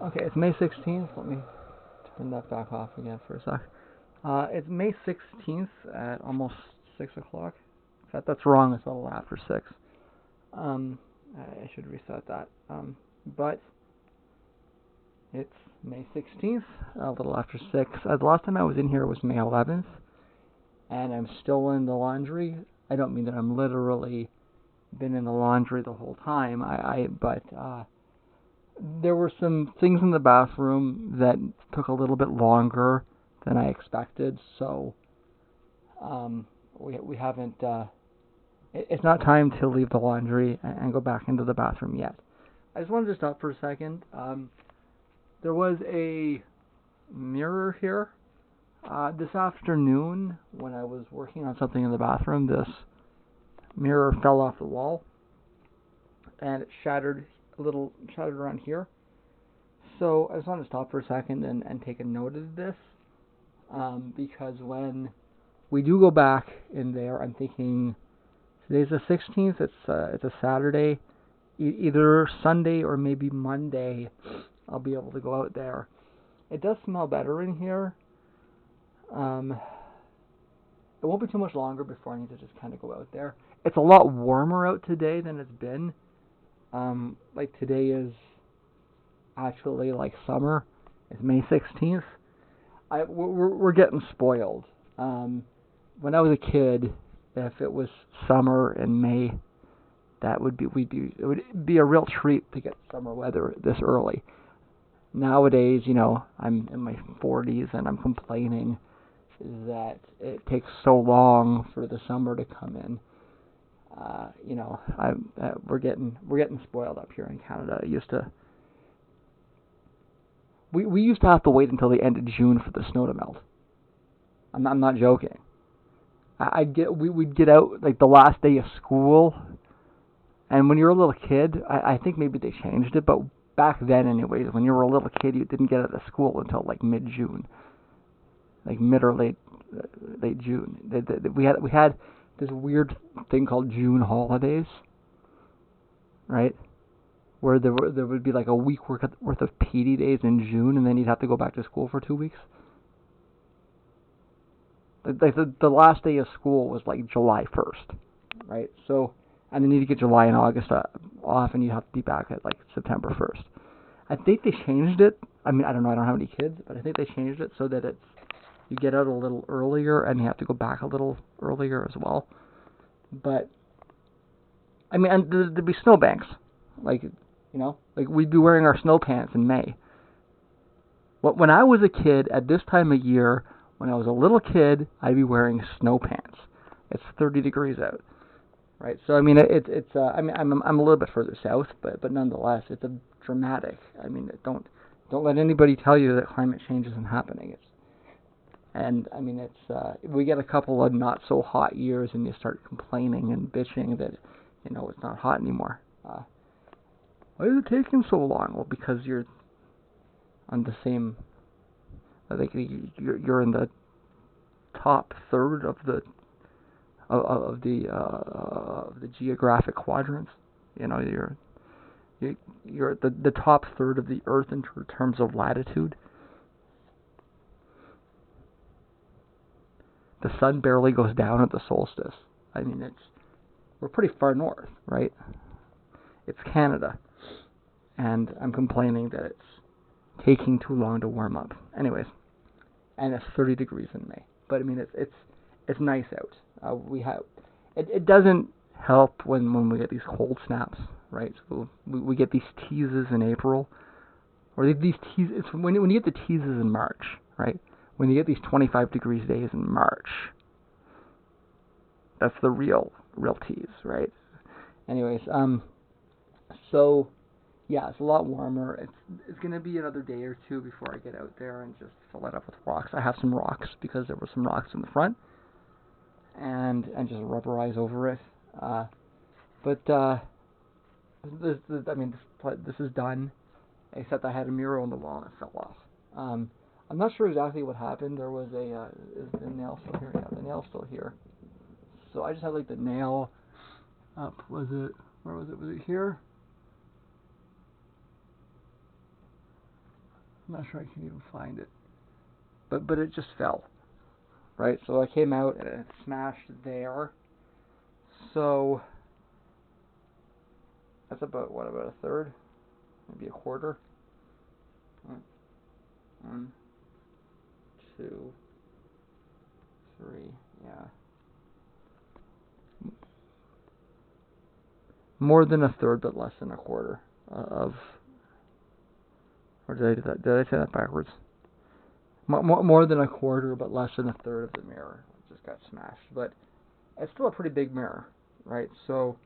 Okay, it's May 16th. Let me turn that back off again for a sec. It's May 16th at almost 6 o'clock. In fact, that's wrong. It's a little after 6. I should reset that. But it's May 16th, a little after 6. The last time I was in here was May 11th, and I'm still in the laundry. I don't mean that I'm literally been in the laundry the whole time. But there were some things in the bathroom that took a little bit longer than I expected, so we haven't. It's not time to leave the laundry and go back into the bathroom yet. I just wanted to stop for a second. There was a mirror here this afternoon when I was working on something in the bathroom. This mirror fell off the wall and it shattered around here. So I just want to stop for a second and take a note of this, because when we do go back in there, I'm thinking today's the 16th. It's a Saturday. Either Sunday or maybe Monday, I'll be able to go out there. It does smell better in here. It won't be too much longer before I need to just kind of go out there. It's a lot warmer out today than it's been. Like today is actually like summer. It's May 16th. We're getting spoiled. When I was a kid, if it was summer in May, it would be a real treat to get summer weather this early. Nowadays, I'm in my 40s and I'm complaining that it takes so long for the summer to come in. We're getting spoiled up here in Canada. We used to have to wait until the end of June for the snow to melt. I'm not joking. We'd get out like the last day of school, and when you're a little kid, I think maybe they changed it, but back then anyways, when you were a little kid, you didn't get out of school until like mid-June, like mid or late June. We had this weird thing called June holidays, right? Where there would be like a week worth of PD days in June, and then you'd have to go back to school for 2 weeks. Like the last day of school was like July 1st, right? So, and then you get July and August off, and you have to be back at like September 1st. I think they changed it. I mean, I don't know. I don't have any kids, but I think they changed it so that you get out a little earlier, and you have to go back a little earlier as well. But I mean, and there'd be snowbanks, like we'd be wearing our snow pants in May. But when I was a kid at this time of year, when I was a little kid, I'd be wearing snow pants. It's 30 degrees out, right? So I mean, it's I mean, I'm a little bit further south, but nonetheless, it's a dramatic. I mean, don't let anybody tell you that climate change isn't happening. We get a couple of not so hot years, and you start complaining and bitching that it's not hot anymore. Why is it taking so long? Well, because you're on the same. I think you're in the top third of the geographic quadrants. You're the top third of the Earth in terms of latitude. The sun barely goes down at the solstice. I mean, we're pretty far north, right? It's Canada, and I'm complaining that it's taking too long to warm up. Anyways, and it's 30 degrees in May. But I mean, it's nice out. It doesn't help when we get these cold snaps, right? So we get these teases in April, or these teases. It's when you get the teases in March, right? When you get these 25 degrees days in March, that's the real tease, right? Anyways, so yeah, it's a lot warmer. It's gonna be another day or two before I get out there and just fill it up with rocks. I have some rocks because there were some rocks in the front, and just rubberize over it. This is done. Except I had a mural on the wall and it fell off. I'm not sure exactly what happened. There was is the nail still here? Yeah, the nail's still here. So I just had like the nail up. Where was it? Was it here? I'm not sure I can even find it. But it just fell, right? So I came out and it smashed there. So that's about a third, maybe a quarter. One, two, three, yeah. More than a third, but less than a quarter of. Or did I do that? Did I say that backwards? More than a quarter, but less than a third of the mirror just got smashed. But it's still a pretty big mirror, right? So,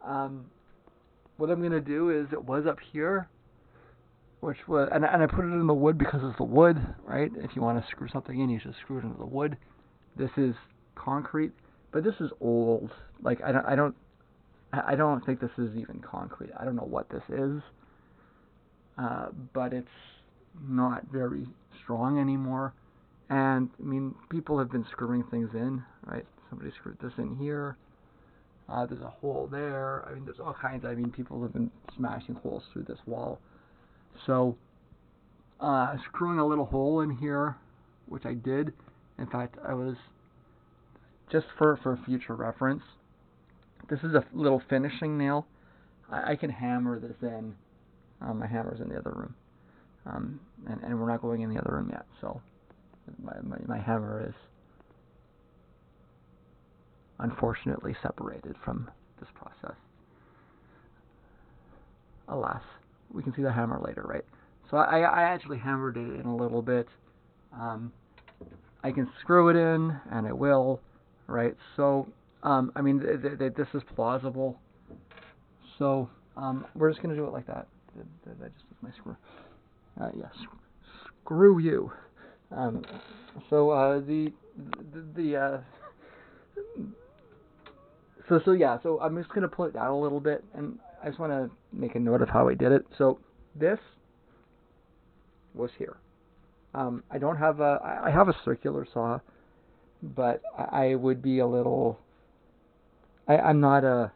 what I'm gonna do is it was up here, which was and I put it in the wood because it's the wood, right? If you want to screw something in, you should screw it into the wood. This is concrete, but this is old. Like I don't think this is even concrete. I don't know what this is, but it's not very strong anymore. And I mean, people have been screwing things in, right? Somebody screwed this in here. There's a hole there. I mean, there's all kinds. I mean, people have been smashing holes through this wall. So, screwing a little hole in here, which I did. In fact, I was just for future reference. This is a little finishing nail. I can hammer this in. My hammer's in the other room, and we're not going in the other room yet. So, my hammer is unfortunately separated from this process. Alas, we can see the hammer later, right? So I actually hammered it in a little bit. I can screw it in, and I will, right? So, I mean, this is plausible. So, we're just going to do it like that. Did I just use my screw? Yes. Screw you. So I'm just gonna pull it down a little bit, and I just want to make a note of how I did it. So this was here. I don't have I have a circular saw, but I would be a little. I'm not a.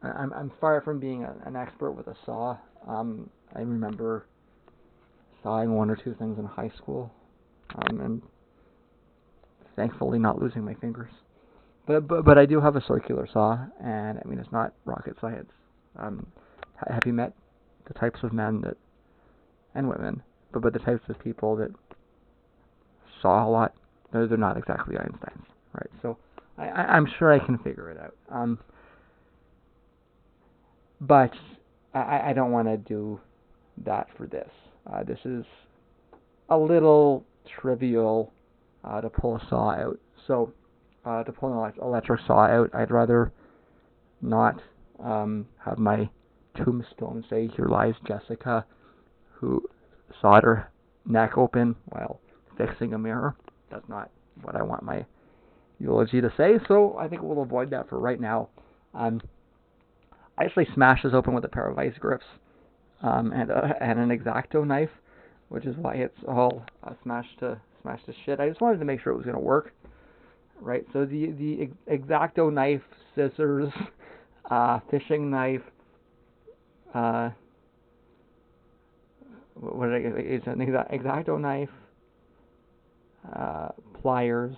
I'm far from being an expert with a saw. I remember sawing one or two things in high school, and thankfully not losing my fingers. But I do have a circular saw, and I mean it's not rocket science. Have you met the types of men that and women, but the types of people that saw a lot? They're not exactly Einsteins, right? So I'm sure I can figure it out. But I don't want to do that for this. This is a little trivial to pull a saw out. So to pull an electric saw out, I'd rather not have my tombstone say, "Here lies Jessica, who sawed her neck open while fixing a mirror." That's not what I want my eulogy to say, so I think we'll avoid that for right now. I actually smashed this open with a pair of vice grips and an X-Acto knife, which is why it's all smashed to shit. I just wanted to make sure it was going to work, right? So the X-Acto knife, scissors, fishing knife, what did I get? It's an X-Acto knife, pliers,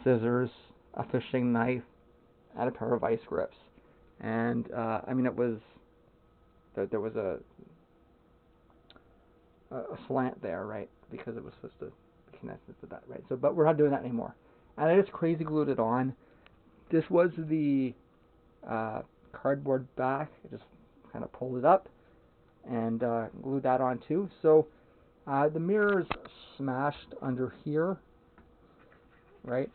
scissors, a fishing knife, and a pair of vice grips. And I mean, there was a slant there, right? Because it was supposed to be connected to that, right? So, but we're not doing that anymore. And I just crazy glued it on. This was the cardboard back. I just kind of pulled it up and glued that on too. So the mirror's smashed under here, right?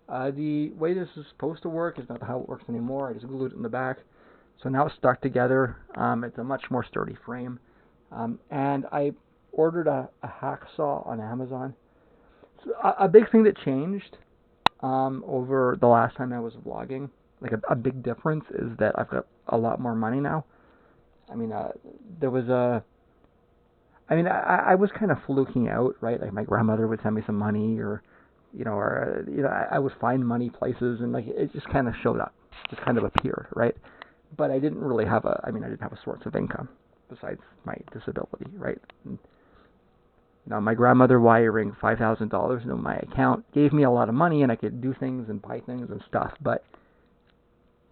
The way this is supposed to work is not how it works anymore. I just glued it in the back. So now it's stuck together. It's a much more sturdy frame. And I ordered a hacksaw on Amazon. So a big thing that changed over the last time I was vlogging, like a big difference, is that I've got a lot more money now. I mean, there was I was kind of fluking out, right? Like my grandmother would send me some money, or I would find money places, and like it just kind of showed up, just kind of appeared, right? But I didn't really have I didn't have a source of income, besides my disability, right? And, my grandmother wiring $5,000 into my account gave me a lot of money, and I could do things and buy things and stuff, but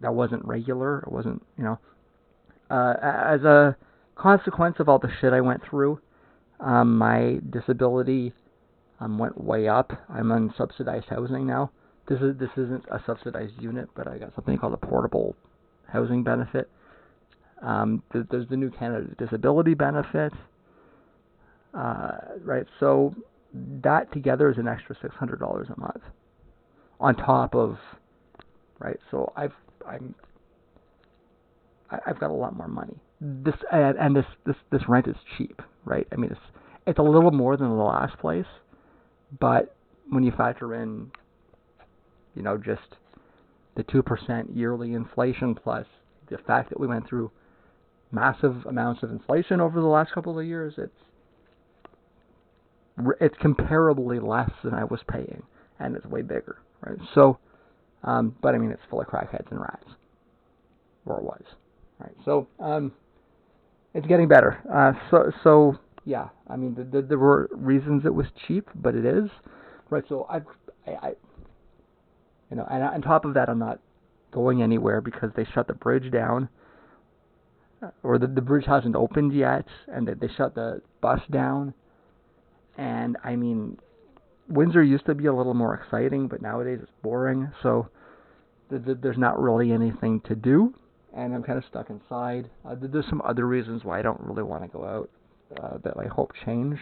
that wasn't regular. It wasn't, as a consequence of all the shit I went through, my disability went way up. I'm on subsidized housing now. This isn't a subsidized unit, but I got something called a portable housing benefit. There's the new Canada Disability Benefit, right? So that together is an extra $600 a month on top of, right? So I've got a lot more money. This rent is cheap, right? I mean, it's a little more than the last place, but when you factor in, just the 2% yearly inflation plus the fact that we went through massive amounts of inflation over the last couple of years, it's comparably less than I was paying, and it's way bigger, right? So, but I mean, it's full of crackheads and rats, or it was, right? So, it's getting better. So yeah, I mean, there were reasons it was cheap, but it is, right? So and on top of that, I'm not going anywhere because they shut the bridge down, or the bridge hasn't opened yet, and they shut the bus down. And I mean, Windsor used to be a little more exciting, but nowadays it's boring. So there's not really anything to do, and I'm kind of stuck inside. There's some other reasons why I don't really want to go out that I hope change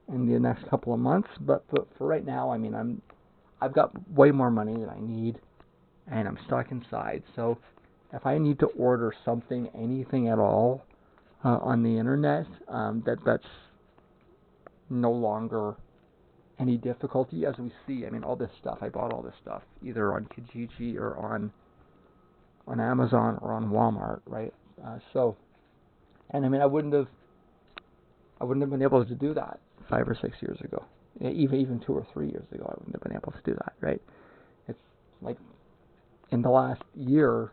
in the next couple of months. But for right now, I mean, I've got way more money than I need, and I'm stuck inside. So if I need to order something, anything at all, on the internet, that's no longer any difficulty, as we see. I mean, all this stuff, I bought all this stuff either on Kijiji or on Amazon or on Walmart, right? And I mean, I wouldn't have been able to do that 5 or 6 years ago. Even 2 or 3 years ago, I wouldn't have been able to do that, right? It's like in the last year,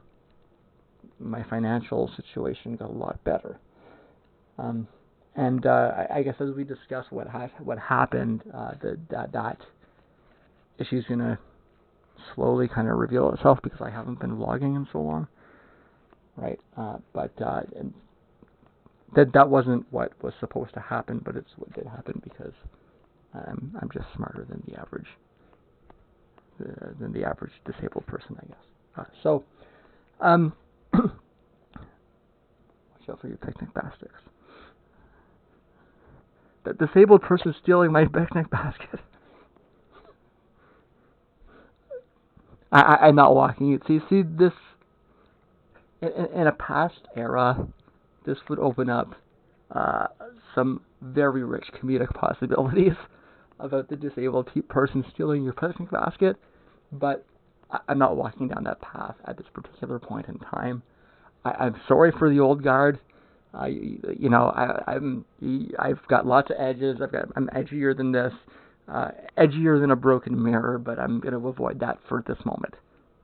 my financial situation got a lot better. I guess as we discuss what happened, that issue's going to slowly kind of reveal itself because I haven't been vlogging in so long, right? And that wasn't what was supposed to happen, but it's what did happen because I'm just smarter than the average disabled person, I guess. Watch out for your picnic baskets. The disabled person stealing my picnic basket. I'm not walking it. See this in a past era, this would open up some very rich comedic possibilities about the disabled person stealing your picnic basket, but I'm not walking down that path at this particular point in time. I'm sorry for the old guard. I've got lots of edges. I'm edgier than this, edgier than a broken mirror, but I'm going to avoid that for this moment.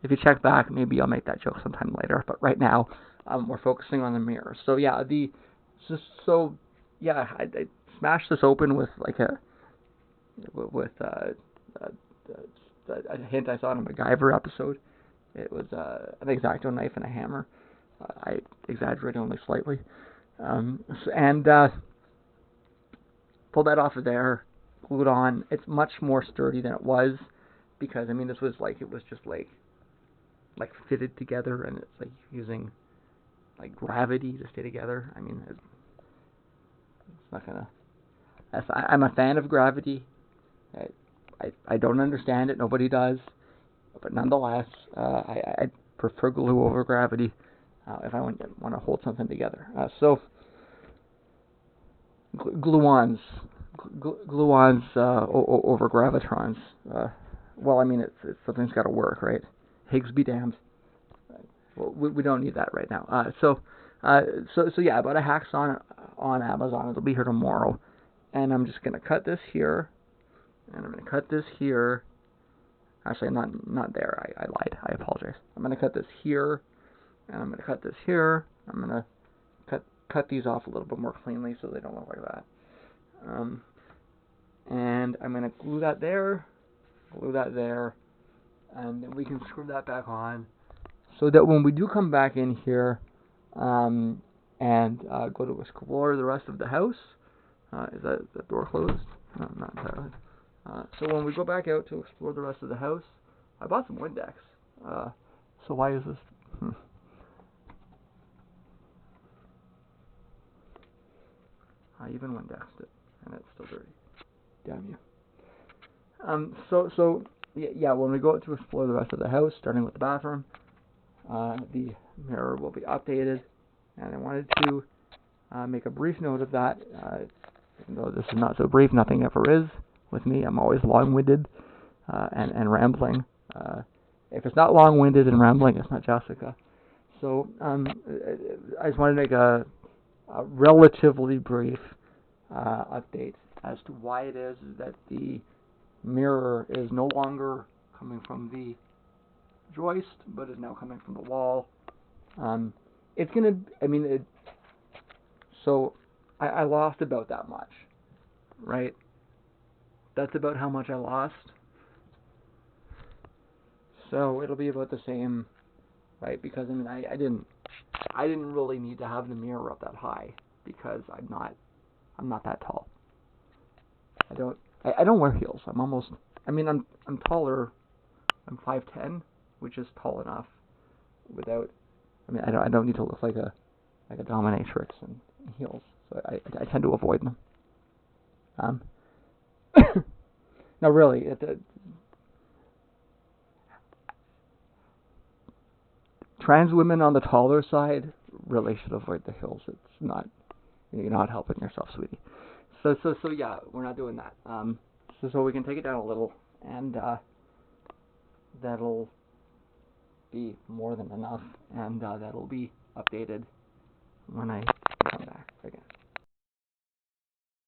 If you check back, maybe I'll make that joke sometime later, but right now, we're focusing on the mirror. So yeah, I smashed this open with like a hint I saw in a MacGyver episode. It was an X-Acto knife and a hammer. I exaggerated only slightly. And pulled that off of there, glued on. It's much more sturdy than it was because I mean it was just like fitted together, and it's like using like gravity to stay together. I mean it's not gonna. I'm a fan of gravity. I don't understand it. Nobody does, but nonetheless, I prefer glue over gravity if I want to hold something together. So gluons over gravitrons. Well, I mean, it's something's got to work, right? Higgs be damned. Well, we don't need that right now. So yeah, I bought a hacksaw on Amazon. It'll be here tomorrow, and I'm just gonna cut this here, and I'm gonna cut this here. Actually, not there. I lied. I apologize. I'm gonna cut this here, and I'm gonna cut this here. I'm gonna cut these off a little bit more cleanly so they don't look like that. And I'm going to glue that there, and then we can screw that back on so that when we do come back in here and go to explore the rest of the house, is that door closed? No, not entirely. So when we go back out to explore the rest of the house, I bought some Windex. So why is this? I even Windexed it, and it's still dirty. Damn you. So yeah, when we go out to explore the rest of the house, starting with the bathroom, the mirror will be updated, and I wanted to make a brief note of that. Even though this is not so brief, nothing ever is with me. I'm always long-winded and rambling. If it's not long-winded and rambling, it's not Jessica. So I just wanted to make a relatively brief update as to why it is that the mirror is no longer coming from the joist, but is now coming from the wall. It's gonna, so I lost about that much, right? That's about how much I lost. So it'll be about the same, right? Because I didn't really need to have the mirror up that high because I'm not that tall. I don't wear heels. I'm taller. I'm 5'10", which is tall enough without. I don't need to look like a dominatrix in heels. So I tend to avoid them. No, really, trans women on the taller side really should avoid the heels. It's not, you're not helping yourself, sweetie. So yeah, we're not doing that. So we can take it down a little, and that'll be more than enough, and that'll be updated when I come back again.